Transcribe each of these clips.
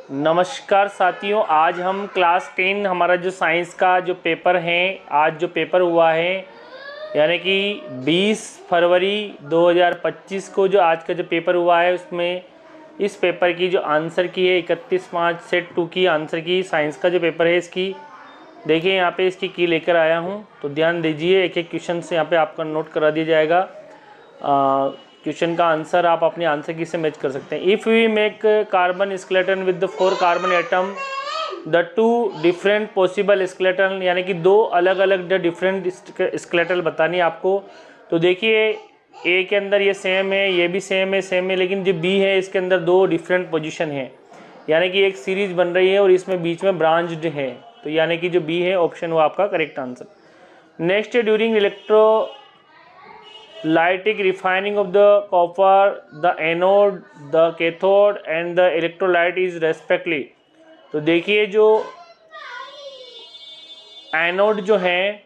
नमस्कार साथियों, आज हम क्लास 10 हमारा जो साइंस का जो पेपर है, आज जो पेपर हुआ है यानी कि 20 फरवरी 2025 को जो आज का जो पेपर हुआ है, उसमें इस पेपर की जो आंसर की है 31/5 सेट 2 की आंसर की साइंस का जो पेपर है, इसकी देखिए यहाँ पे इसकी की लेकर आया हूँ। तो ध्यान दीजिए, एक एक क्वेश्चन से यहाँ पे आपका नोट करा दिया जाएगा। क्वेश्चन का आंसर आप अपने आंसर की से मैच कर सकते हैं। If we make carbon skeleton with the 4 carbon atom the 2 different possible skeleton, यानी कि दो अलग अलग द डिफरेंट स्केलेटल बतानी है आपको। तो देखिए ए के अंदर ये सेम है, ये भी सेम है, लेकिन जो बी है इसके अंदर दो डिफरेंट पोजीशन है, यानी कि एक सीरीज बन रही है और इसमें बीच में ब्रांच्ड है। तो यानी कि जो बी है ऑप्शन वो आपका correct answer. Next, during electrolytic refining of the copper the anode the cathode and the electrolyte is respectively. तो देखिए जो एनोड जो है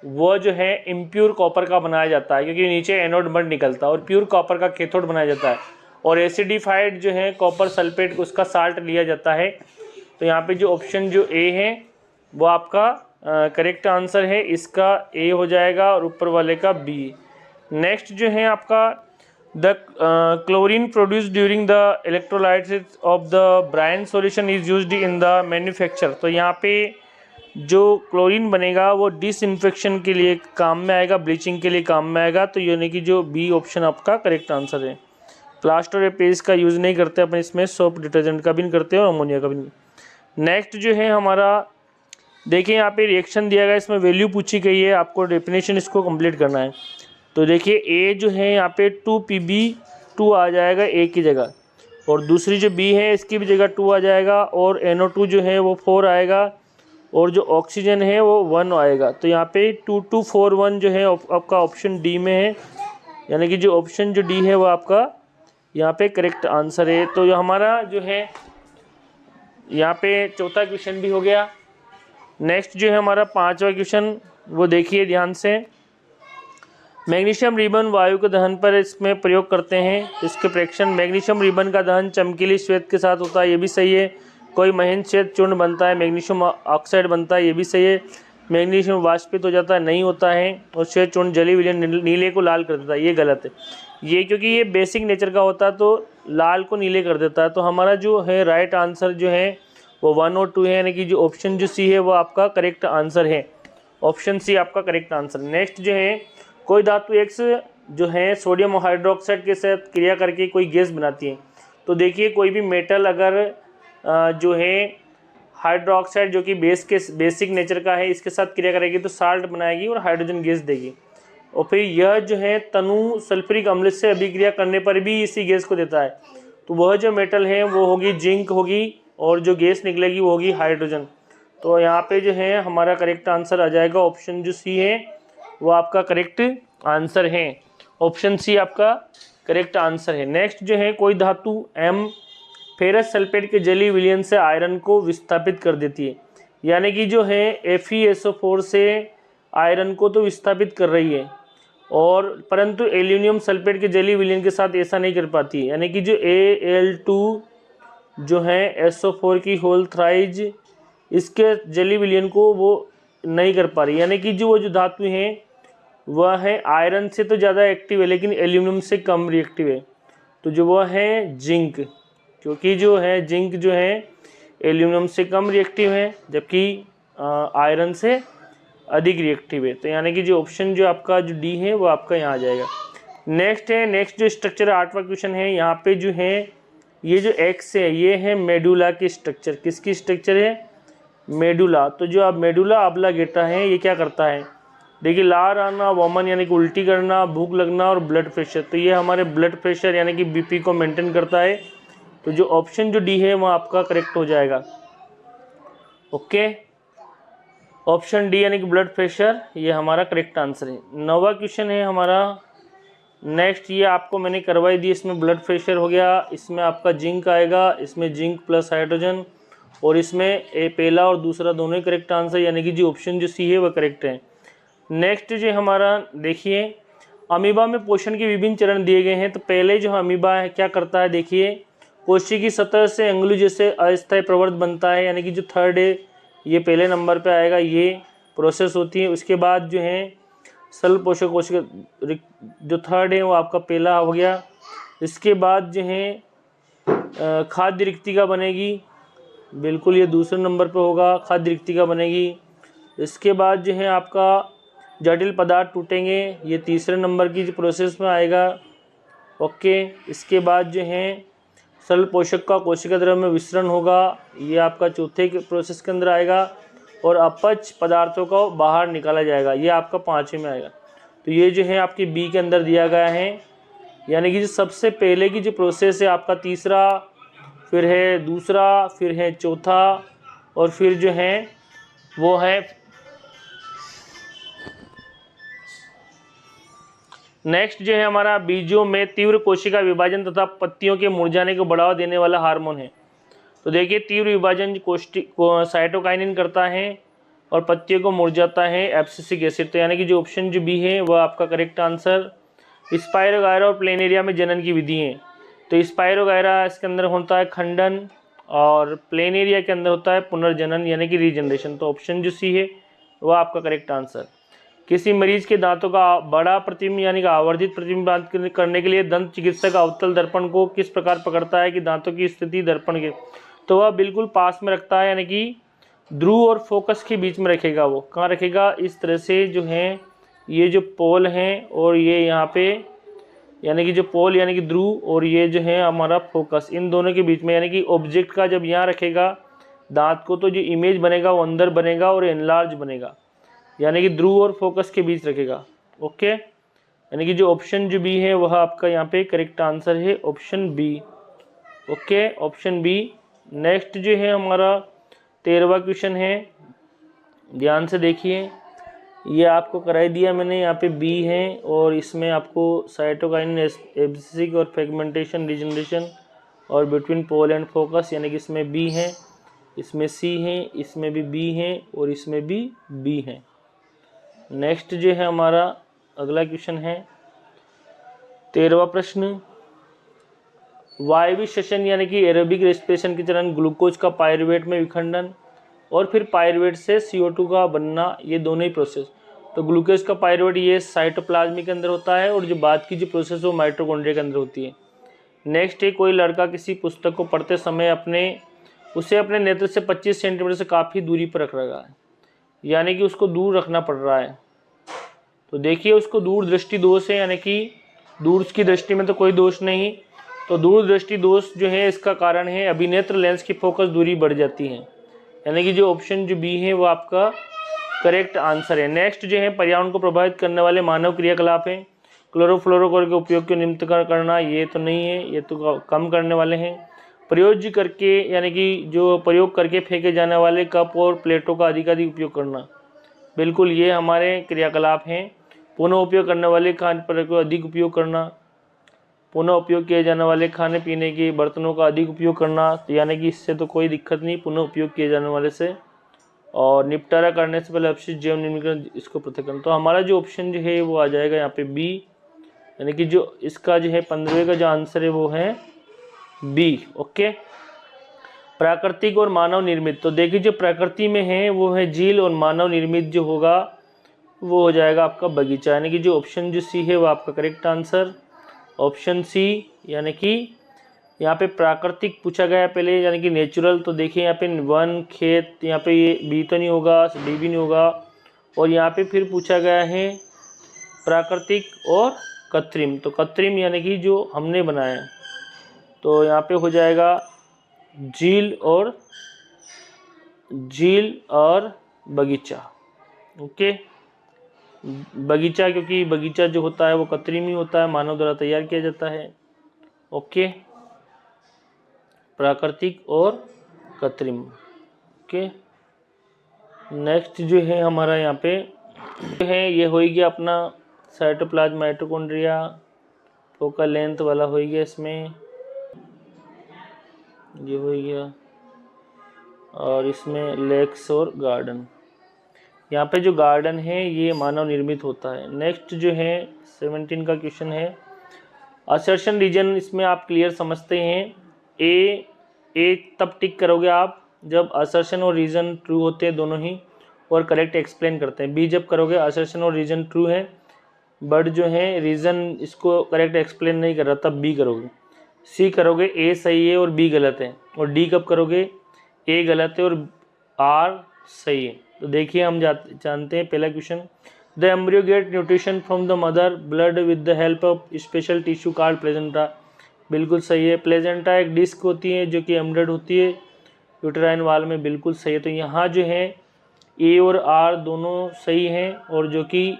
वो जो है इम्प्योर कॉपर का बनाया जाता है, क्योंकि नीचे एनोड मड निकलता है, और प्योर कॉपर का कैथोड बनाया जाता है, और एसिडिफाइड जो है कॉपर सल्फेट उसका साल्ट लिया जाता है। तो यहाँ पे जो ऑप्शन जो ए है वो आपका करेक्ट आंसर है, इसका ए हो जाएगा और ऊपर वाले का बी। नेक्स्ट जो है आपका the chlorine produce during the electrolysis of the brine solution is used in the manufacture. तो यहाँ पे जो क्लोरीन बनेगा वो डिसइंफेक्शन के लिए काम में आएगा, ब्लीचिंग के लिए काम में आएगा। तो यानी कि जो बी ऑप्शन आपका करेक्ट आंसर है। प्लास्टर या पेस्ट का यूज़ नहीं करते अपन इसमें, सोप डिटर्जेंट का भी नहीं करते और अमोनिया का भी नहीं। नेक्स्ट जो है हमारा देखिए यहाँ पे रिएक्शन दिया गया, इसमें वैल्यू पूछी गई है, आपको डेफिनेशन इसको कंप्लीट करना है। तो देखिए ए जो है यहाँ पे 2Pb2 आ जाएगा ए की जगह, और दूसरी जो बी है इसकी भी जगह 2 आ जाएगा, और NO2 जो है वो 4 आएगा, और जो ऑक्सीजन है वो 1 आएगा। तो यहाँ पे 2241 जो है आपका ऑप्शन डी में है, यानी कि जो ऑप्शन जो डी है वो आपका यहाँ पे करेक्ट आंसर है। तो जो हमारा जो है यहाँ पे चौथा क्वेश्चन भी हो गया। नेक्स्ट जो है हमारा पांचवा क्वेश्चन, वो देखिए ध्यान से। मैग्नीशियम रिबन वायु के दहन पर इसमें प्रयोग करते हैं, इसके प्रेक्षण। मैग्नीशियम रिबन का दहन चमकीली श्वेत के साथ होता है, ये भी सही है। कोई महीन श्वेत चूर्ण बनता है, मैग्नीशियम ऑक्साइड बनता है, ये भी सही है। मैग्नीशियम वाष्पित हो जाता है, नहीं होता है, और श्वेत चूर्ण जली विलयन नीले को लाल कर देता है, ये गलत है। ये क्योंकि ये बेसिक नेचर का होता है तो लाल को नीले कर देता है। तो हमारा जो है राइट आंसर जो है वो 1 और 2 है, यानी कि जो ऑप्शन जो सी है वो आपका करेक्ट आंसर है। ऑप्शन सी आपका करेक्ट आंसर। नेक्स्ट जो है कोई धातु X जो है सोडियम हाइड्रोक्साइड के साथ क्रिया करके कोई गैस बनाती है। तो देखिए कोई भी मेटल अगर जो है हाइड्रोक्साइड जो कि बेसिक नेचर का है, इसके साथ क्रिया करेगी तो साल्ट बनाएगी और हाइड्रोजन गैस देगी, और फिर यह जो है तनु सल्फ्यूरिक अम्ल से अभिक्रिया करने पर भी इसी गैस को देता है। तो वह जो मेटल है वो होगी जिंक होगी, और जो गैस निकलेगी वो होगी हाइड्रोजन। तो यहाँ पे जो है हमारा करेक्ट आंसर आ जाएगा, ऑप्शन जो सी है वो आपका करेक्ट आंसर है। ऑप्शन सी आपका करेक्ट आंसर है। नेक्स्ट जो है कोई धातु M फेरस सल्फेट के जली विलयन से आयरन को विस्थापित कर देती है, यानी कि जो है FeSO4 से आयरन को तो विस्थापित कर रही है, और परंतु एल्यूमिनियम सल्फेट के जली विलयन के साथ ऐसा नहीं कर पाती है, यानी कि जो Al2 जो है SO4 की होल थ्राइज इसके जली विलयन को वो नहीं कर पा रही, यानी कि जो वो जो धातु है वह है आयरन से तो ज़्यादा एक्टिव है लेकिन एल्यूमिनियम से कम रिएक्टिव है। तो जो वह है जिंक, क्योंकि जो है जिंक जो है एल्यूमिनियम से कम रिएक्टिव है, जबकि आयरन से अधिक रिएक्टिव है। तो यानी कि जो ऑप्शन जो आपका जो डी है वो आपका यहाँ आ जाएगा। नेक्स्ट जो स्ट्रक्चर 8वां क्वेश्चन है, यहाँ पे जो है ये जो एक्स है ये है मेडुला की स्ट्रक्चर। किसकी स्ट्रक्चर है? मेडुला। तो जो अब मेडुला ऑब्लांगेटा है ये क्या करता है? देखिए लार आना, वोमन यानी कि उल्टी करना, भूख लगना, और ब्लड प्रेशर। तो ये हमारे ब्लड प्रेशर यानी कि बीपी को मेंटेन करता है। तो जो ऑप्शन जो डी है वो आपका करेक्ट हो जाएगा। ओके, ऑप्शन डी यानी कि ब्लड प्रेशर ये हमारा करेक्ट आंसर है। 9वां क्वेश्चन है हमारा। नेक्स्ट ये आपको मैंने करवाई दी, इसमें ब्लड प्रेशर हो गया, इसमें आपका जिंक आएगा, इसमें जिंक प्लस हाइड्रोजन, और इसमें पहला और दूसरा दोनों ही करेक्ट आंसर, यानी कि जो ऑप्शन जो सी है वो करेक्ट है। नेक्स्ट जो हमारा देखिए अमीबा में पोषण के विभिन्न चरण दिए गए हैं। तो पहले जो अमीबा है क्या करता है, देखिए कोशिकी सतह से अंगुली जैसे अस्थायी प्रवर्त बनता है, यानी कि जो थर्ड है ये पहले नंबर पे आएगा, ये प्रोसेस होती है। उसके बाद जो है सल पोषक कोशिका, जो थर्ड है वो आपका पहला हो गया। इसके बाद जो है खाद्य रिक्तिका बनेगी, बिल्कुल ये दूसरे नंबर पे होगा, खाद्य रिक्तिका बनेगी। इसके बाद जो है आपका जटिल पदार्थ टूटेंगे, ये तीसरे नंबर की जो प्रोसेस में आएगा। ओके, इसके बाद जो है सरल पोषक का कोशिका द्रव्य में विसरण होगा, ये आपका चौथे के प्रोसेस के अंदर आएगा। और अपच पदार्थों को बाहर निकाला जाएगा, ये आपका पाँचवें में आएगा। तो ये जो है आपके बी के अंदर दिया गया है, यानी कि जो सबसे पहले की जो प्रोसेस है आपका तीसरा, फिर है दूसरा, फिर है चौथा, और फिर जो है वो है नेक्स्ट जो है हमारा बीजों में तीव्र कोशिका विभाजन तथा पत्तियों के मुरझाने को बढ़ावा देने वाला हार्मोन है। तो देखिए तीव्र विभाजन साइटोकाइनिन करता है और पत्तियों को मुरझाता है एब्सिसिक एसिड। तो यानी कि जो ऑप्शन जो बी है वह आपका करेक्ट आंसर। स्पाइरोगायरा और प्लेनेरिया में जनन की विधि है। तो स्पाइरोगायरा इसके अंदर होता है खंडन और प्लेनेरिया के अंदर होता है पुनर्जनन यानी कि रीजनरेशन। तो ऑप्शन जो सी है वह आपका करेक्ट आंसर। किसी मरीज के दांतों का बड़ा प्रतिबिंब यानी कि आवर्धित प्रतिबिंब करने के लिए दंत चिकित्सक अवतल दर्पण को किस प्रकार पकड़ता है कि दांतों की स्थिति दर्पण के, तो वह बिल्कुल पास में रखता है, यानी कि ध्रुव और फोकस के बीच में रखेगा। वो कहाँ रखेगा, इस तरह से जो है ये जो पोल हैं और ये यहाँ पे यानी कि जो पोल यानी कि ध्रुव और ये जो है हमारा फोकस, इन दोनों के बीच में, यानी कि ऑब्जेक्ट का जब यहाँ रखेगा दांत को तो जो इमेज बनेगा वो अंदर बनेगा और एनलार्ज बनेगा, यानी कि ध्रुव और फोकस के बीच रखेगा। ओके, यानी कि जो ऑप्शन जो बी है वह आपका यहाँ पे करेक्ट आंसर है, option B. Okay, option B. Next जो है हमारा 13वां क्वेश्चन है, ध्यान से देखिए। ये आपको कराई दिया मैंने, यहाँ पे बी है और इसमें आपको साइटोकाइनिन एब्सिसिक और फ्रेगमेंटेशन रीजनरेशन और बिटवीन पोल एंड फोकस, यानी कि इसमें बी है, इसमें सी है, इसमें भी बी है और इसमें भी बी है। नेक्स्ट जो है हमारा अगला क्वेश्चन है 13वां प्रश्न। वायवीय श्वसन यानी कि एरोबिक रेस्पिरेशन के चरण ग्लूकोज का पायरुवेट में विखंडन और फिर पायरुवेट से CO2 का बनना, ये दोनों ही प्रोसेस। तो ग्लूकोज का पायरुवेट ये साइटोप्लाज्म के अंदर होता है और जो बाद की जो प्रोसेस वो माइटोकॉन्ड्रिया के अंदर होती है। नेक्स्ट है कोई लड़का किसी पुस्तक को पढ़ते समय उसे अपने नेत्र से 25 सेंटीमीटर से काफ़ी दूरी पर रख रहा है, यानी कि उसको दूर रखना पड़ रहा है। तो देखिए उसको दूर दृष्टि दोष है, यानी कि दूर की दृष्टि में तो कोई दोष नहीं, तो दूर दृष्टि दोष जो है इसका कारण है अभिनेत्र लेंस की फोकस दूरी बढ़ जाती है, यानी कि जो ऑप्शन जो बी है वो आपका करेक्ट आंसर है। नेक्स्ट जो है पर्यावरण को प्रभावित करने वाले मानव क्रियाकलाप हैं। क्लोरोफ्लोरोकार्बन के उपयोग को नियमित करना, ये तो नहीं है, ये तो कम करने वाले हैं। प्रयोज्य करके यानी कि जो प्रयोग करके फेंके जाने वाले कप और प्लेटों का अधिकाधिक उपयोग करना, बिल्कुल ये हमारे क्रियाकलाप हैं। पुनः उपयोग करने वाले खाद्य पदार्थों का अधिक उपयोग करना, पुनः उपयोग किए जाने वाले खाने पीने के बर्तनों का अधिक उपयोग करना, यानी कि इससे तो कोई दिक्कत नहीं पुनः उपयोग किए जाने वाले से। और निपटारा करने से पहले अपशिष्ट जैव निर्मीकरण, इसको पृथक करना। तो हमारा जो ऑप्शन जो है वो आ जाएगा यहाँ पे बी, यानी कि जो इसका जो है 15वें का जो आंसर है वो है बी। ओके, प्राकृतिक और मानव निर्मित। तो देखिए जो प्रकृति में है वो है झील और मानव निर्मित जो होगा वो हो जाएगा आपका बगीचा, यानी कि जो ऑप्शन जो सी है वो आपका करेक्ट आंसर, ऑप्शन सी। यानी कि यहाँ पे प्राकृतिक पूछा गया पहले, यानी कि नेचुरल। तो देखिए यहाँ पे वन खेत, यहाँ पे ये बी तो नहीं होगा, डी भी नहीं होगा, और यहाँ पे फिर पूछा गया है प्राकृतिक और कृत्रिम। तो कृत्रिम यानी कि जो हमने बनाया, तो यहाँ पे हो जाएगा झील और बगीचा। ओके, बगीचा, क्योंकि बगीचा जो होता है वो कृत्रिम ही होता है, मानव द्वारा तैयार किया जाता है। ओके, प्राकृतिक और कृत्रिम। ओके, नेक्स्ट जो है हमारा यहाँ पे जो है ये हो गया अपना साइटोप्लाज्म माइटोकॉन्ड्रिया, फोकल लेंथ वाला हो गया, इसमें ये हो गया, और इसमें लेक्स और गार्डन। यहाँ पे जो गार्डन है ये मानव निर्मित होता है। नेक्स्ट जो है 17 का क्वेश्चन है असर्शन रीजन, इसमें आप क्लियर समझते हैं ए तब टिक करोगे आप जब असर्शन और रीज़न ट्रू होते हैं दोनों ही और करेक्ट एक्सप्लेन करते हैं। बी जब करोगे असर्शन और रीज़न ट्रू है बट जो है रीज़न इसको करेक्ट एक्सप्लेन नहीं कर रहा तब बी करोगे। सी करोगे ए सही है और बी गलत है। और डी कब करोगे ए गलत है और आर सही है। तो देखिए हम जानते हैं पहला question, the embryo get nutrition from the mother blood with the help of special tissue called placenta. बिल्कुल सही है। प्लेजेंटा एक डिस्क होती है जो कि एम्बेडेड होती है यूटेराइन वाल में। बिल्कुल सही है। तो यहाँ जो है ए और आर दोनों सही हैं और जो कि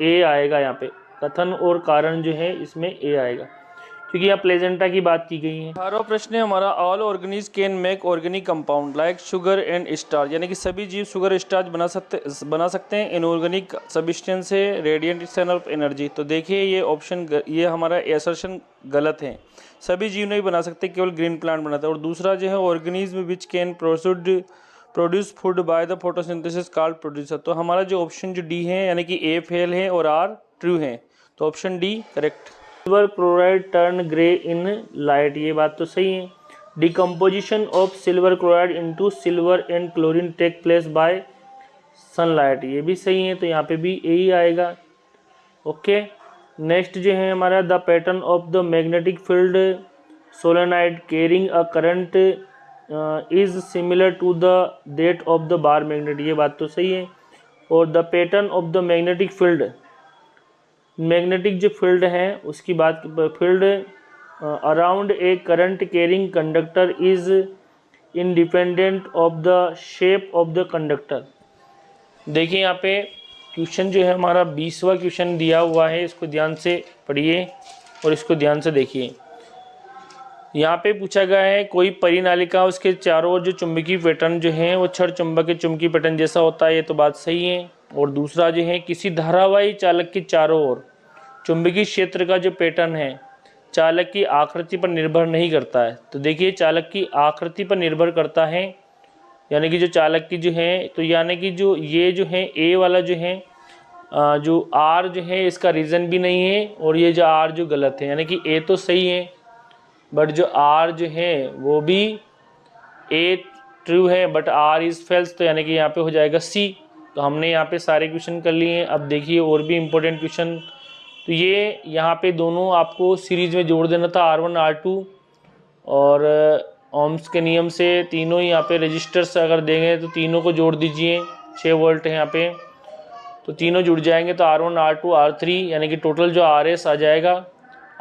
ए आएगा यहाँ पे, कथन और कारण जो है इसमें ए आएगा क्योंकि यहाँ प्लेजेंटा की बात की गई है। 18वां प्रश्न है हमारा, all organism can make organic compound like sugar and starch, यानी कि सभी जीव शुगर स्टार्च बना सकते हैं। इनऑर्गेनिक सब्सटेंस से रेडिएंट सन ऑफ एनर्जी। तो देखिए ये ऑप्शन, ये हमारा असर्शन गलत है। सभी जीव नहीं बना सकते, केवल ग्रीन प्लांट बनाते हैं। और दूसरा जो है organism which can produce food by the photosynthesis called producer. तो हमारा जो ऑप्शन जो डी है यानी कि ए फेल है और आर ट्रू है। तो option D correct. Silver chloride turn grey in light, ये बात तो सही है। Decomposition of silver chloride into silver and chlorine take place by sunlight, ये भी सही है। तो यहाँ पे भी यही आएगा। ओके, नेक्स्ट जो है हमारा, the pattern of the magnetic field solenoid carrying a current is similar to the that of the bar magnet, ये बात तो सही है। और the pattern of the magnetic field, magnetic जो फील्ड है उसकी बात, field around a current carrying conductor is independent of the shape of the conductor. देखिए यहाँ पे क्वेश्चन जो है हमारा 20वां क्वेश्चन दिया हुआ है, इसको ध्यान से पढ़िए और इसको ध्यान से देखिए। यहाँ पे पूछा गया है कोई परिनालिका, उसके चारों ओर जो चुंबकीय पैटर्न जो है वो छड़ चुंबक के चुंबकीय पैटर्न जैसा होता है, ये तो बात सही है। और दूसरा जो है किसी धारावाही चालक के चारों ओर चुंबकीय क्षेत्र का जो पैटर्न है चालक की आकृति पर निर्भर नहीं करता है। तो देखिए चालक की आकृति पर निर्भर करता है, यानी कि जो चालक की जो है, तो यानी कि जो ये जो है ए वाला जो है जो आर जो है इसका रीज़न भी नहीं है और ये जो आर जो गलत है, यानी कि ए तो सही है बट जो आर जो है वो भी ए ट्रू है बट आर इज़ फेल्स। तो यानी कि यहाँ पे हो जाएगा सी। तो हमने यहाँ पे सारे क्वेश्चन कर लिए हैं। अब देखिए और भी इम्पोर्टेंट क्वेश्चन, तो ये यहाँ पे दोनों आपको सीरीज में जोड़ देना था R1 R2 और ओम्स के नियम से तीनों ही यहाँ पे रजिस्टर्स अगर देंगे तो तीनों को जोड़ दीजिए। 6 वोल्ट है यहाँ पे, तो तीनों जुड़ जाएंगे तो R1 R2 R3 यानी कि टोटल जो RS आ जाएगा।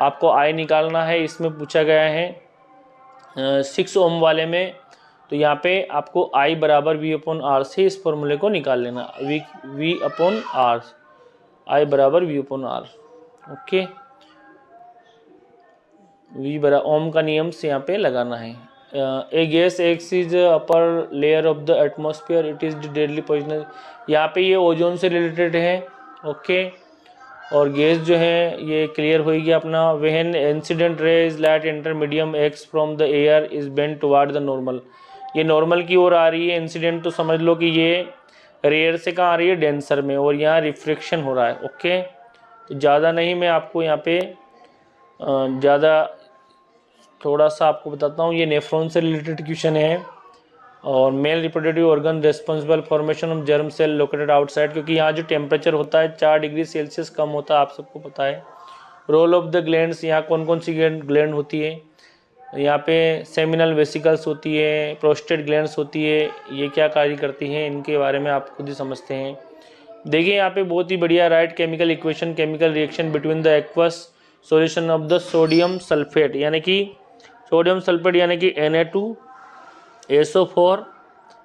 आपको I निकालना है, इसमें पूछा गया है 6 ओम वाले में। तो यहाँ पे आपको I बराबर V/R से इस फॉर्मूले को निकाल लेना, V/R, I बराबर V/R। ओके, V बराबर ओम का नियम से यहाँ पे लगाना है। A gas X is upper layer of the atmosphere, it is deadly poisonous, यहाँ पे ये ओजोन से रिलेटेड है। ओके, और गैस जो है ये क्लियर होगी अपना। When incident raise light enter medium x from the air is bend toward the normal, ये नॉर्मल की ओर आ रही है। इंसिडेंट तो समझ लो कि ये रेयर से कहाँ आ रही है, डेंसर में, और यहाँ रिफ्लेक्शन हो रहा है। ओके, तो ज़्यादा नहीं, मैं आपको यहाँ पे ज़्यादा थोड़ा सा आपको बताता हूँ। ये नेफ्रॉन से रिलेटेड क्वेश्चन है। और male reproductive organ responsible formation of germ cell located outside, क्योंकि यहाँ जो टेम्परेचर होता है 4 डिग्री सेल्सियस कम होता है, आप सबको पता है। रोल ऑफ द ग्लैंड्स, यहाँ कौन कौन सी ग्लैंड होती है, यहाँ पे सेमिनल वेसिकल्स होती है, प्रोस्टेट ग्लैंड्स होती है, ये क्या कार्य करती हैं इनके बारे में आप खुद ही समझते हैं। देखिए यहाँ पे बहुत ही बढ़िया, right chemical equation chemical reaction between the aqueous solution of the sodium sulphate, यानी कि सोडियम सल्फेट यानी कि Na2SO4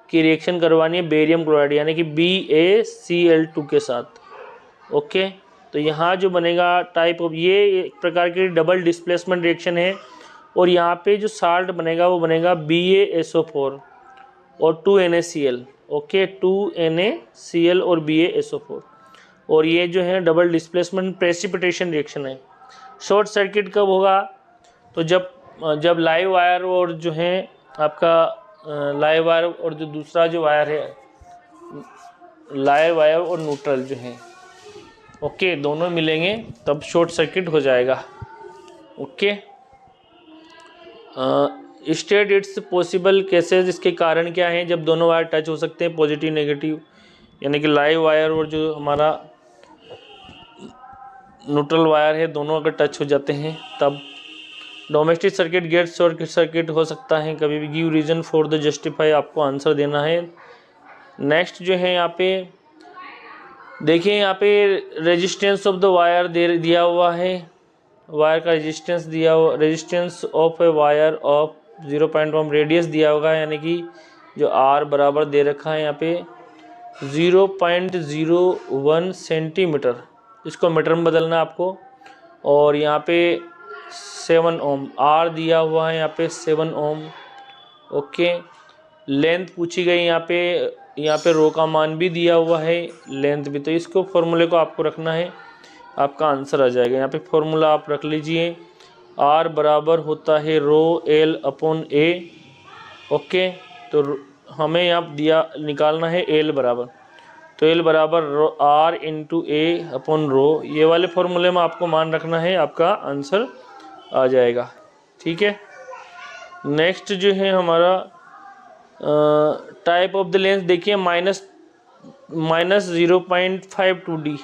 की रिएक्शन करवानी है बेरियम क्लोराइड यानी कि BaCl2 के साथ। ओके, तो यहाँ जो बनेगा टाइप ऑफ, ये एक प्रकार की डबल डिस्प्लेसमेंट रिएक्शन है। और यहाँ पे जो साल्ट बनेगा वो बनेगा BaSO4 और 2NaCl। ओके, 2NaCl और BaSO4, और ये जो है डबल डिस्प्लेसमेंट प्रेसिपिटेशन रिएक्शन है। शॉर्ट सर्किट कब होगा, तो जब लाइव वायर और जो है आपका लाइव वायर और जो दूसरा जो वायर है, लाइव वायर और न्यूट्रल जो है, ओके, दोनों मिलेंगे तब शॉर्ट सर्किट हो जाएगा। Okay, state it's possible cases, इसके कारण क्या हैं जब दोनों वायर टच हो सकते हैं, पॉजिटिव नेगेटिव, यानी कि लाइव वायर और जो हमारा न्यूट्रल वायर है दोनों अगर टच हो जाते हैं तब। Domestic circuit get short circuit हो सकता है कभी भी। Give reason for the justify, आपको आंसर देना है। नेक्स्ट जो है यहाँ पे देखिए, यहाँ पे रेजिस्टेंस ऑफ द वायर दिया हुआ है, वायर का रेजिस्टेंस दिया हुआ, resistance of a wire of 0.1 radius दिया होगा, यानी कि जो आर बराबर दे रखा है यहाँ पे 0.01 सेंटीमीटर, इसको मीटर में बदलना आपको। और यहाँ पे 7 ओम आर दिया हुआ है, यहाँ पे 7 ओम। ओके, लेंथ पूछी गई यहाँ पे रो का मान भी दिया हुआ है, लेंथ भी, तो इसको फॉर्मूले को आपको रखना है, आपका आंसर आ जाएगा। यहाँ पे फॉर्मूला आप रख लीजिए, आर बराबर होता है रो एल अपॉन ए। ओके, तो हमें यहाँ दिया निकालना है एल बराबर, तो एल बराबर rho R into A upon rho, ये वाले फॉर्मूले में आपको मान रखना है, आपका आंसर आ जाएगा। ठीक है, नेक्स्ट जो है हमारा टाइप ऑफ द लेंस देखिए, माइनस 0.52D,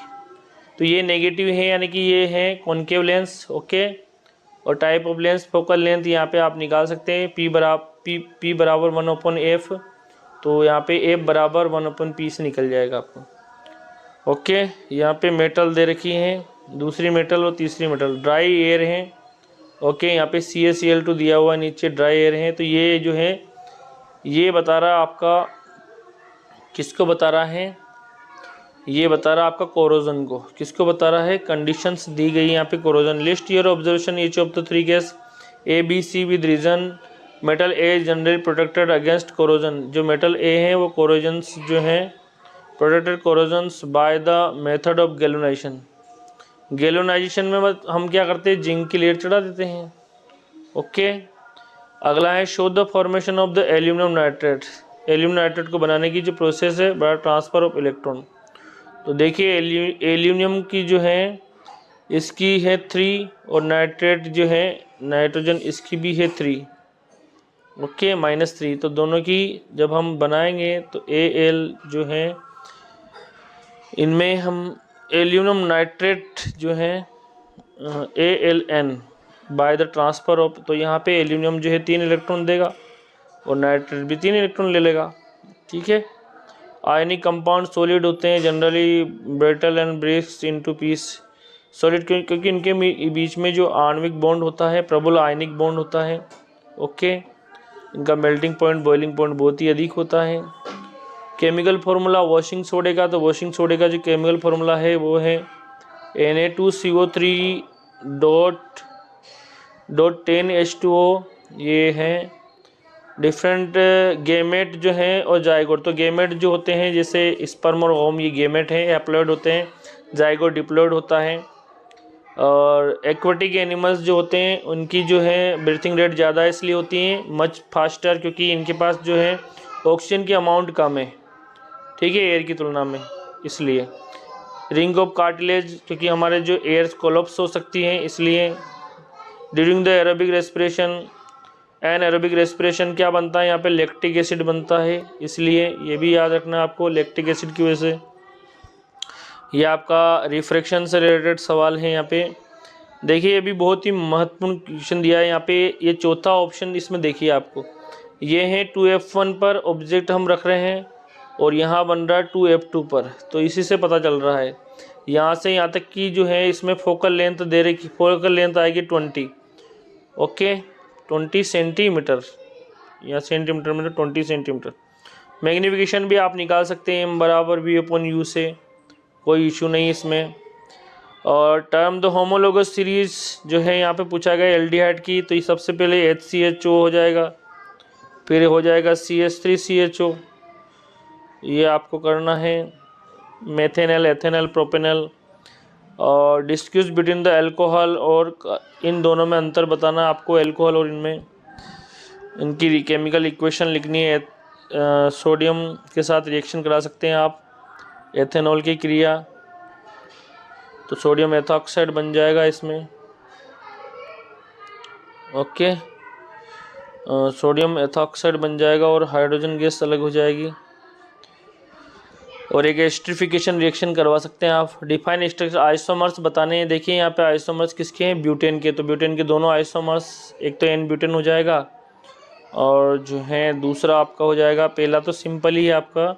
तो ये नेगेटिव है, यानी कि ये है कॉनकेव लेंस। ओके, और type of lens focal length यहाँ पे आप निकाल सकते हैं, पी बराबर 1/f, तो यहाँ पे एफ बराबर 1/p से निकल जाएगा आपको। ओके, यहाँ पे मेटल दे रखी है, दूसरी मेटल और तीसरी मेटल, ड्राई एयर है। ओके, यहाँ पे CaCl2 दिया हुआ, नीचे ड्राई एयर है, तो ये जो है ये बता रहा आपका, किसको बता रहा है, ये बता रहा आपका कोरोजन को, किसको बता रहा है, कंडीशंस दी गई यहाँ पे corrosion. List your observation each of the 3 case ABC with reason metal A generally protected against corrosion, जो मेटल ए है वो कोरोजन्स जो हैं protected corrosions by the method of galvanization. Galvanization में हम क्या करते हैं, जिंक की लेयर चढ़ा देते हैं। ओके, अगला है show the formation of the aluminium nitrate, aluminium nitrate को बनाने की जो प्रोसेस है बाय ट्रांसफर ऑफ इलेक्ट्रॉन। तो देखिए एल्यूमिनियम की जो है इसकी है 3, और नाइट्रेट जो है नाइट्रोजन इसकी भी है 3। ओके, -3, तो दोनों की जब हम बनाएंगे तो Al जो है इनमें हम एल्यूमिनियम नाइट्रेट जो है AlN by the transfer of, तो यहाँ पे एल्यूमिनियम जो है 3 इलेक्ट्रॉन देगा और नाइट्रेट भी 3 इलेक्ट्रॉन ले लेगा। ठीक है, आयनिक कंपाउंड सॉलिड होते हैं generally, brittle and breaks into piece. Solid क्योंकि इनके बीच में जो आणविक बॉन्ड होता है प्रबल आयनिक बॉन्ड होता है। ओके, इनका मेल्टिंग पॉइंट बॉइलिंग पॉइंट बहुत ही अधिक होता है। केमिकल फार्मूला वॉशिंग सोडे का, तो वॉशिंग सोडे का जो केमिकल फार्मूला है वो है Na2CO3.10H2O, ये है। डिफरेंट गेमेट जो हैं और जाइगोट, तो गेमेट जो होते हैं जैसे स्पर्म और ओम, ये गेमेट हैं, हैप्लॉइड होते हैं, जाइगोट डिप्लॉइड होता है। और एक्वाटिक एनिमल्स जो होते हैं उनकी जो है ब्रीथिंग रेट ज़्यादा इसलिए होती हैं, मच फास्टर, क्योंकि इनके पास जो है ऑक्सीजन की अमाउंट कम है, ठीक है, एयर की तुलना में, इसलिए। रिंग ऑफ कार्टिलेज, क्योंकि हमारे जो एयर्स कोलप्स हो सकती हैं इसलिए। During the aerobic respiration, anaerobic respiration क्या बनता है यहाँ पे, लैक्टिक एसिड बनता है, इसलिए ये भी याद रखना आपको, लैक्टिक एसिड की वजह से। ये आपका रिफ्रैक्शन से रिलेटेड सवाल है यहाँ पे। देखिए ये भी बहुत ही महत्वपूर्ण क्वेश्चन दिया है यहाँ पे, ये चौथा ऑप्शन इसमें देखिए आपको, ये है 2F1 पर ऑब्जेक्ट हम रख रहे हैं और यहाँ बन रहा है 2F2 पर, तो इसी से पता चल रहा है। यहाँ से यहाँ तक की जो है इसमें फोकल लेंथ दे रही, फोकल लेंथ आएगी 20। ओके, 20 सेंटीमीटर, या सेंटीमीटर में 20 सेंटीमीटर। मैग्नीफिकेशन भी आप निकाल सकते हैं, M बराबर V/U से, कोई इशू नहीं इसमें। और टर्म द होमोलोगस सीरीज जो है यहाँ पे पूछा गया एल्डिहाइड की, तो ये सबसे पहले HCHO हो जाएगा, फिर हो जाएगा CH3CHO, ये आपको करना है। मेथेनल, एथेनल, प्रोपेनल। और डिस्क्यूज बिटवीन द एल्कोहल, और इन दोनों में अंतर बताना आपको, एल्कोहल और इनमें। इनकी केमिकल इक्वेशन लिखनी है, सोडियम के साथ रिएक्शन करा सकते हैं आप, एथेनॉल की क्रिया, तो सोडियम एथॉक्साइड बन जाएगा इसमें। ओके, सोडियम एथॉक्साइड बन जाएगा और हाइड्रोजन गैस अलग हो जाएगी। और एक एस्टरिफिकेशन रिएक्शन करवा सकते हैं आप। डिफाइन स्ट्रक्चर आइसोमर्स बताने हैं। देखिए यहाँ पे आइसोमर्स किसके हैं, ब्यूटेन के। तो ब्यूटेन के दोनों आइसोमर्स, एक तो एन ब्यूटेन हो जाएगा और जो है दूसरा आपका हो जाएगा, पहला तो सिंपल ही है आपका,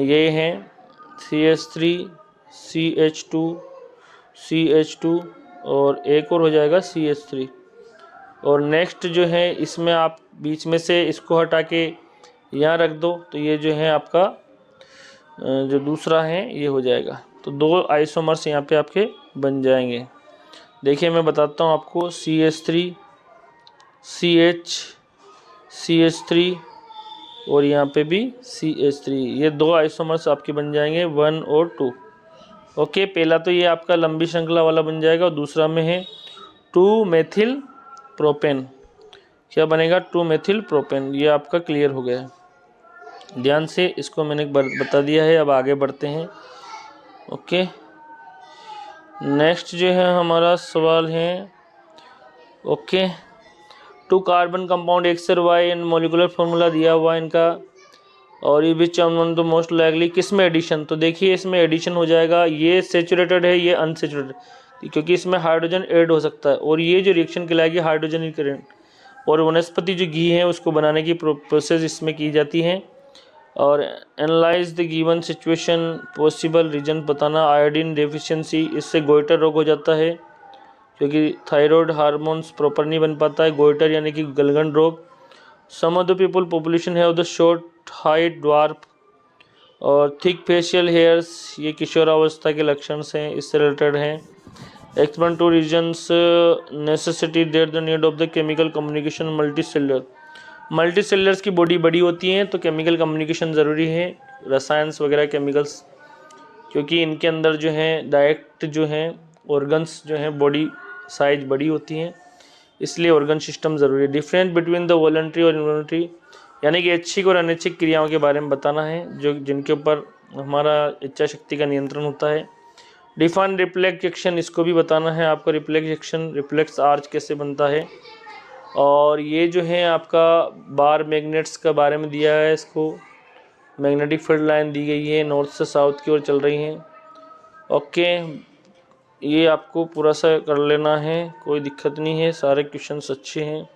ये है CH3 CH2 CH2 और एक और हो जाएगा CH3। और नेक्स्ट जो है इसमें आप बीच में से इसको हटा के यहाँ रख दो, तो ये जो है आपका जो दूसरा है ये हो जाएगा। तो दो आइसोमर्स यहाँ पे आपके बन जाएंगे। देखिए मैं बताता हूँ आपको, CH3 CH3 और यहाँ पे भी CH3, ये दो आइसोमर्स आपके बन जाएंगे 1 और 2। ओके, पहला तो ये आपका लंबी श्रृंखला वाला बन जाएगा और दूसरा में है 2 मेथिल प्रोपेन। क्या बनेगा, 2 मेथिल प्रोपेन। ये आपका क्लियर हो गया है। ध्यान से इसको मैंने बता दिया है। अब आगे बढ़ते हैं। ओके, नेक्स्ट जो है हमारा सवाल है, okay, 2 carbon compound XY and molecular formula दिया हुआ है इनका, और ये which among the most likely, किस में एडिशन। तो देखिए इसमें एडिशन हो जाएगा, ये सेचुरेटेड है, ये अनसेचुरेटेड, क्योंकि इसमें हाइड्रोजन ऐड हो सकता है और ये जो रिएक्शन कहलाएगी हाइड्रोजन करंट। और वनस्पति जो घी है उसको बनाने की प्रोसेस इसमें की जाती है। और analyse the given situation, possible reason बताना। आयोडीन डेफिशिएंसी, इससे गोइटर रोग हो जाता है क्योंकि थायराइड हार्मोन्स प्रॉपर नहीं बन पाता है, गोइटर यानी कि गलगंड रोग। Some of the people population have the short height, dwarf और थिक फेशियल हेयर्स, ये किशोरावस्था के लक्षण हैं, इससे रिलेटेड हैं। Explain 2 reasons necessity there the need of the chemical communication multicellular. Multicellulars की बॉडी बड़ी होती है तो केमिकल कम्युनिकेशन ज़रूरी है, रसायन वगैरह केमिकल्स, क्योंकि इनके अंदर जो है डायरेक्ट जो है ऑर्गन्स जो हैं बॉडी साइज बड़ी होती हैं, इसलिए ऑर्गन सिस्टम ज़रूरी है। डिफरेंट बिटवीन द वॉलंटरी और इनवॉलंटरी, यानी कि ऐच्छिक और अनैच्छिक क्रियाओं के बारे में बताना है जो जिनके ऊपर हमारा इच्छा शक्ति का नियंत्रण होता है। डिफाइन रिफ्लेक्स एक्शन, इसको भी बताना है आपको। रिफ्लेक्स एक्शन, रिफ्लेक्स आर्च कैसे बनता है। और ये जो है आपका बार मैग्नेट्स के बारे में दिया है, इसको मैग्नेटिक फील्ड लाइन दी गई है, नॉर्थ से साउथ की ओर चल रही हैं। ओके, ये आपको पूरा सा कर लेना है, कोई दिक्कत नहीं है, सारे क्वेश्चंस अच्छे हैं,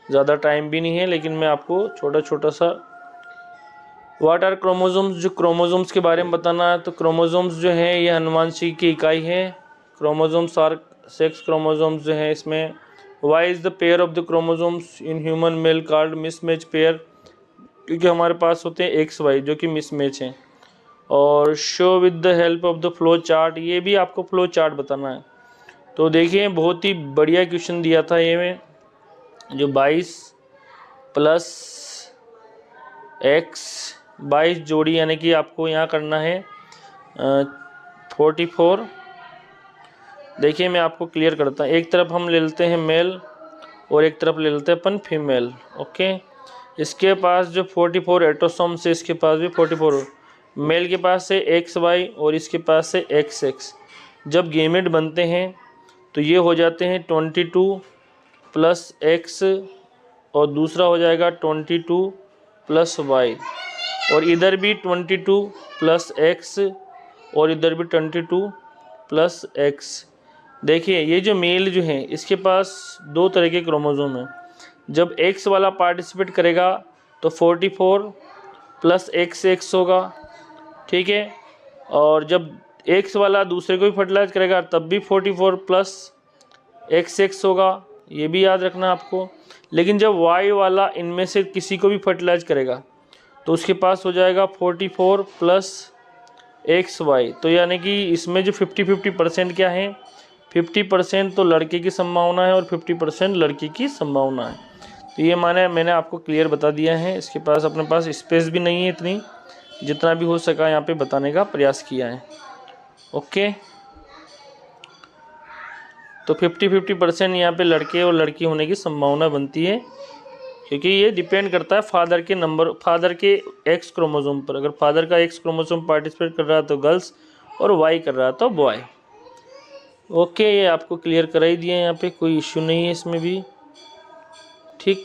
ज़्यादा टाइम भी नहीं है, लेकिन मैं आपको छोटा छोटा सा। व्हाट आर क्रोमोसोम्स, जो क्रोमोसोम्स के बारे में बताना है। तो क्रोमोसोम्स जो है ये अनुवांशिकी की इकाई है। क्रोमोसोम्स आर सेक्स क्रोमोसोम्स जो है इसमें। Y is the pair of the chromosomes in human male card mismatch pair, क्योंकि हमारे पास होते हैं XY जो कि मिसमैच हैं। और show with the help of the flow chart, ये भी आपको फ्लो चार्ट बताना है। तो देखिए बहुत ही बढ़िया क्वेश्चन दिया था ये में, जो 22 + X 22 जोड़ी, यानी कि आपको यहाँ करना है 44। देखिए मैं आपको क्लियर करता हूँ। एक तरफ हम ले लेते हैं मेल और एक तरफ ले लेते हैं अपन फीमेल। ओके, इसके पास जो 44 एटोसोम्स है, इसके पास भी 44, मेल के पास है XY और इसके पास है XX। जब गेमेट बनते हैं तो ये हो जाते हैं 22 + X और दूसरा हो जाएगा 22 + Y, और इधर भी 22 + X और इधर भी 22 + X। देखिए ये जो मेल जो है इसके पास 2 तरह के क्रोमोसोम हैं। जब X वाला पार्टिसिपेट करेगा तो 44 + XX होगा, ठीक है। और जब X वाला दूसरे को भी फर्टिलाइज करेगा तब भी 44 + XX होगा, ये भी याद रखना आपको। लेकिन जब Y वाला इनमें से किसी को भी फर्टिलाइज करेगा तो उसके पास हो जाएगा 44 + XY। तो यानी कि इसमें जो 50-50% क्या है, 50% तो लड़के की संभावना है और 50% लड़की की संभावना है। तो ये मैंने आपको क्लियर बता दिया है। इसके पास अपने पास स्पेस भी नहीं है इतनी, जितना भी हो सका यहाँ पे बताने का प्रयास किया है। ओके, तो 50-50% यहाँ पे लड़के और लड़की होने की संभावना बनती है, क्योंकि ये डिपेंड करता है फादर के नंबर, फादर के X क्रोमोसोम पर। अगर फादर का X क्रोमोसोम पार्टिसिपेट कर रहा है तो गर्ल्स और Y कर रहा है तो बॉय। ओके, ये आपको क्लियर करा ही दिया है, यहाँ पे कोई इश्यू नहीं है इसमें भी, ठीक।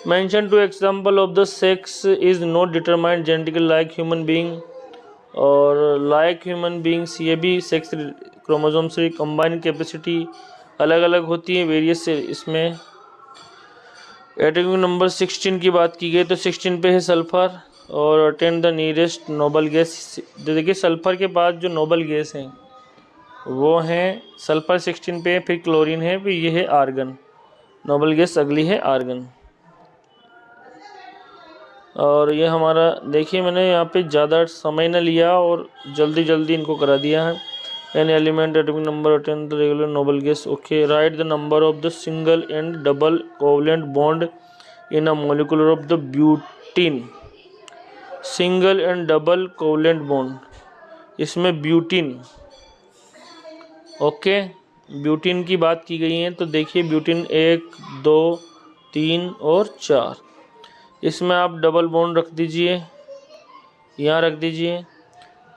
Mention two example of the sex is not determined genetically like human being, और लाइक ह्यूमन बीइंग्स ये भी सेक्स क्रोमोसोम से कंबाइन कैपेसिटी अलग अलग होती है, वेरियस से। इसमें एटॉमिक नंबर 16 की बात की गई तो 16 पे है सल्फर, और attend the nearest noble gas. देखिए सल्फर के बाद जो नोबल गैस हैं वो हैं, सल्फर 16 पे, फिर क्लोरीन है, फिर ये है आर्गन। नोबल गैस अगली है आर्गन। और ये हमारा देखिए मैंने यहाँ पे ज़्यादा समय न लिया और जल्दी जल्दी इनको करा दिया है। An element atomic number attend the regular noble gas. Okay, right the number of the single and double covalent bond in a molecule of the butene. Single and double covalent bond, इसमें butene. Okay, butene की बात की गई है तो देखिए butene 1 2 3 और 4, इसमें आप डबल बॉन्ड रख दीजिए, यहाँ रख दीजिए,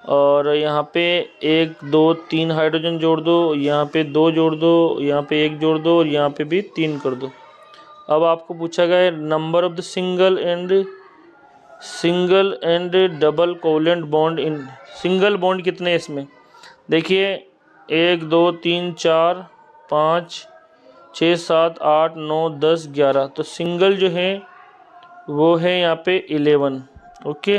और यहाँ पे 1 2 3 हाइड्रोजन जोड़ दो, यहाँ पे 2 जोड़ दो, यहाँ पे 1 जोड़ दो, और यहाँ पे भी 3 कर दो। अब आपको पूछा गया है number of the single and double covalent bond in. Single bond कितने इसमें देखिए 1 2 3 4 5 6 7 8 9 10 11, तो सिंगल जो है वो है यहाँ पे 11। ओके,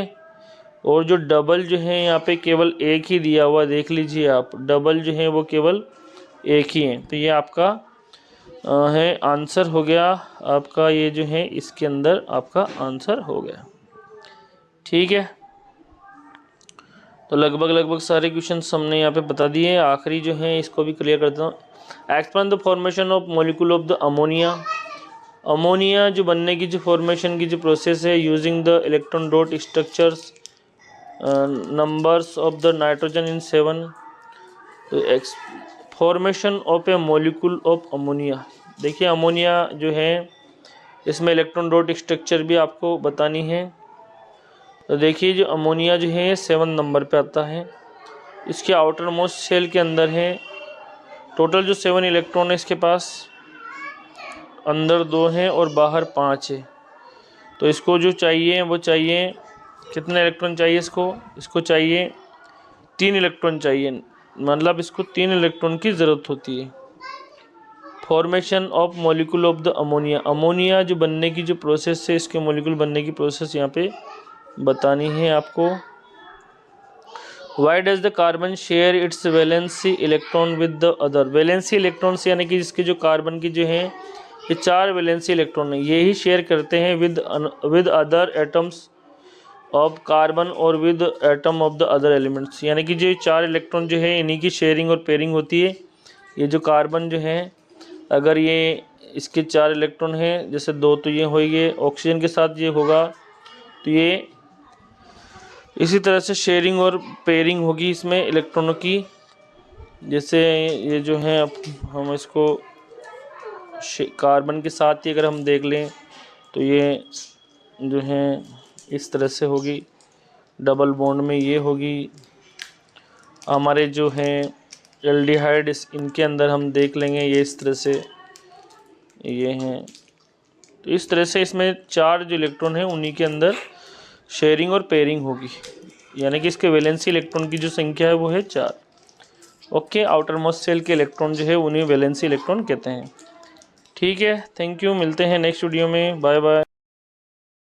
और जो डबल जो है यहाँ पे केवल एक ही दिया हुआ, देख लीजिए आप, डबल जो है वो केवल एक ही है। तो ये आपका है आंसर हो गया आपका, ये जो है इसके अंदर आपका आंसर हो गया। ठीक है, तो लगभग सारे क्वेश्चंस हमने यहाँ पे बता दिए। आखिरी जो है इसको भी क्लियर करता हूँ। Explain the formation of molecule of the ammonia. Ammonia जो बनने की जो फॉर्मेशन की जो प्रोसेस है using the electron dot structures numbers of the nitrogen in 7। तो formation of A molecule of ammonia, देखिए अमोनिया जो है इसमें इलेक्ट्रॉन डॉट स्ट्रक्चर भी आपको बतानी है। तो देखिए जो अमोनिया जो है 7 नंबर पे आता है, इसके आउटर मोस्ट शेल के अंदर है, टोटल जो 7 इलेक्ट्रॉन है इसके पास, अंदर 2 हैं और बाहर 5 है। तो इसको जो चाहिए वो चाहिए, कितने इलेक्ट्रॉन चाहिए इसको चाहिए 3 इलेक्ट्रॉन चाहिए, मतलब इसको 3 इलेक्ट्रॉन की ज़रूरत होती है। Formation of molecule of the ammonia, ammonia जो बनने की जो प्रोसेस है, इसके मॉलिक्यूल बनने की प्रोसेस यहाँ पे बतानी है आपको। Why does the carbon share its valency electron with the other. Valency electrons यानी कि जिसके जो कार्बन की जो है ये 4 वैलेंसी इलेक्ट्रॉन है, ये ही शेयर करते हैं with other atoms of carbon और with atom of the other elements. यानी कि जो 4 इलेक्ट्रॉन जो है इन्हीं की शेयरिंग और पेयरिंग होती है। ये जो कार्बन जो है अगर ये इसके 4 इलेक्ट्रॉन हैं, जैसे 2 तो ये होंगे, ऑक्सीजन के साथ ये होगा, तो ये इसी तरह से शेयरिंग और पेयरिंग होगी इसमें इलेक्ट्रॉनों की। जैसे ये जो है अब हम इसको कार्बन के साथ ही अगर हम देख लें तो ये जो है इस तरह से होगी, डबल बॉन्ड में ये होगी। हमारे जो हैं एल्डिहाइड इनके अंदर हम देख लेंगे, ये इस तरह से ये हैं। तो इस तरह से इसमें 4 जो इलेक्ट्रॉन हैं उन्हीं के अंदर शेयरिंग और पेयरिंग होगी, यानी कि इसके वैलेंसी इलेक्ट्रॉन की जो संख्या है वो है 4। ओके, आउटर मोस्ट शेल के इलेक्ट्रॉन जो है उन्हें वैलेंसी इलेक्ट्रॉन कहते हैं। ठीक है, थैंक यू, मिलते हैं नेक्स्ट वीडियो में, बाय बाय।